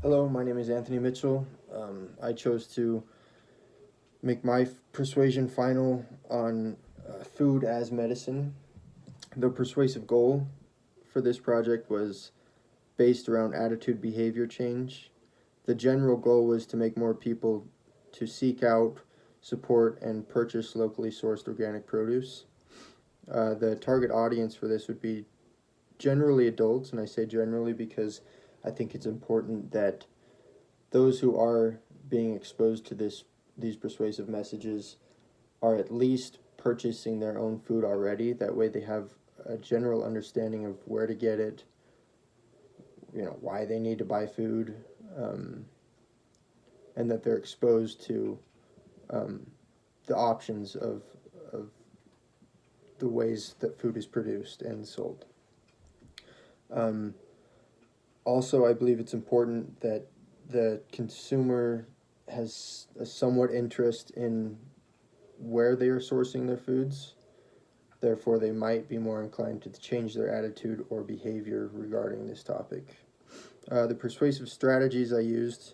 Hello, my name is Anthony Mitchell. I chose to make my persuasion final on food as medicine. The persuasive goal for this project was based around attitude behavior change. The general goal was to make more people to seek out, support, and purchase locally sourced organic produce. The target audience for this would be generally adults, and I say generally because I think it's important that those who are being exposed to these persuasive messages are at least purchasing their own food already. That way they have a general understanding of where to get it, why they need to buy food, and that they're exposed to the options of the ways that food is produced and sold. Um, Also, I believe it's important that the consumer has a somewhat interest in where they are sourcing their foods. Therefore, they might be more inclined to change their attitude or behavior regarding this topic. The persuasive strategies I used,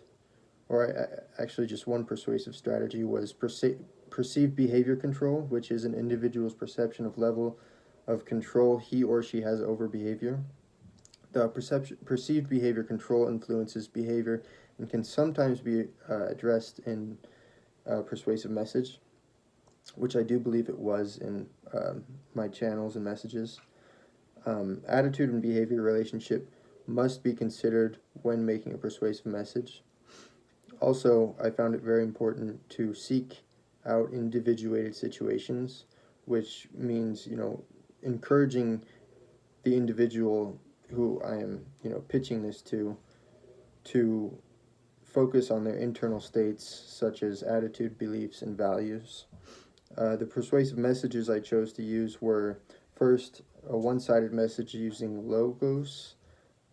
actually just one persuasive strategy, was perceived behavior control, which is an individual's perception of level of control he or she has over behavior. The perceived behavior control influences behavior and can sometimes be addressed in a persuasive message, which I do believe it was in my channels and messages. Attitude and behavior relationship must be considered when making a persuasive message. Also, I found it very important to seek out individuated situations, which means, encouraging the individual who I am, pitching this to focus on their internal states, such as attitude, beliefs, and values. The persuasive messages I chose to use were, first, a one-sided message using logos.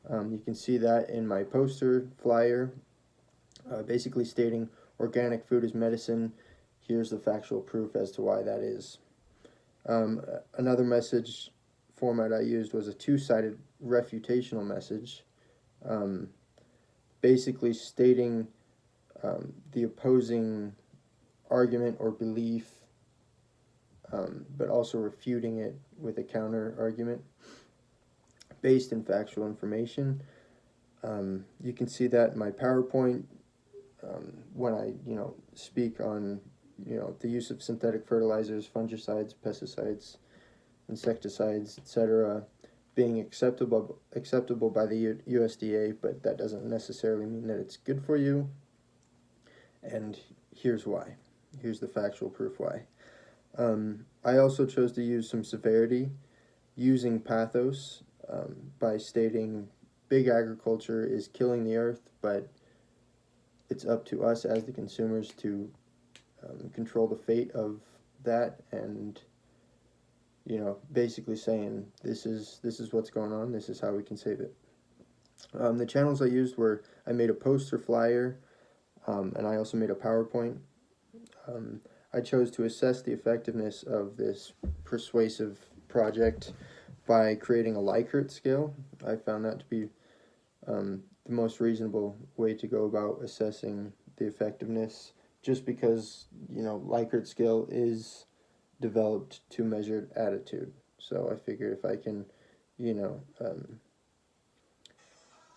You can see that in my poster flyer, basically stating organic food is medicine. Here's the factual proof as to why that is. Another message format I used was a two-sided refutational message, basically stating the opposing argument or belief, but also refuting it with a counter argument based in factual information. You can see that in my PowerPoint when I speak on the use of synthetic fertilizers, fungicides, pesticides, insecticides, etc., being acceptable by the USDA, but that doesn't necessarily mean that it's good for you. And here's why. Here's the factual proof why. I also chose to use some severity using pathos by stating big agriculture is killing the earth, but it's up to us as the consumers to control the fate of that, and basically saying this is what's going on, this is how we can save it. The channels I used were, I made a poster flyer, and I also made a PowerPoint. I chose to assess the effectiveness of this persuasive project by creating a Likert scale. I found that to be the most reasonable way to go about assessing the effectiveness, just because Likert scale is developed to measure attitude. So I figured if I can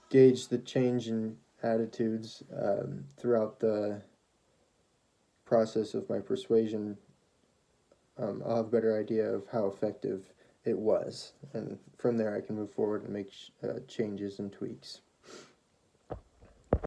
gauge the change in attitudes throughout the process of my persuasion, I'll have a better idea of how effective it was, and from there I can move forward and make changes and tweaks.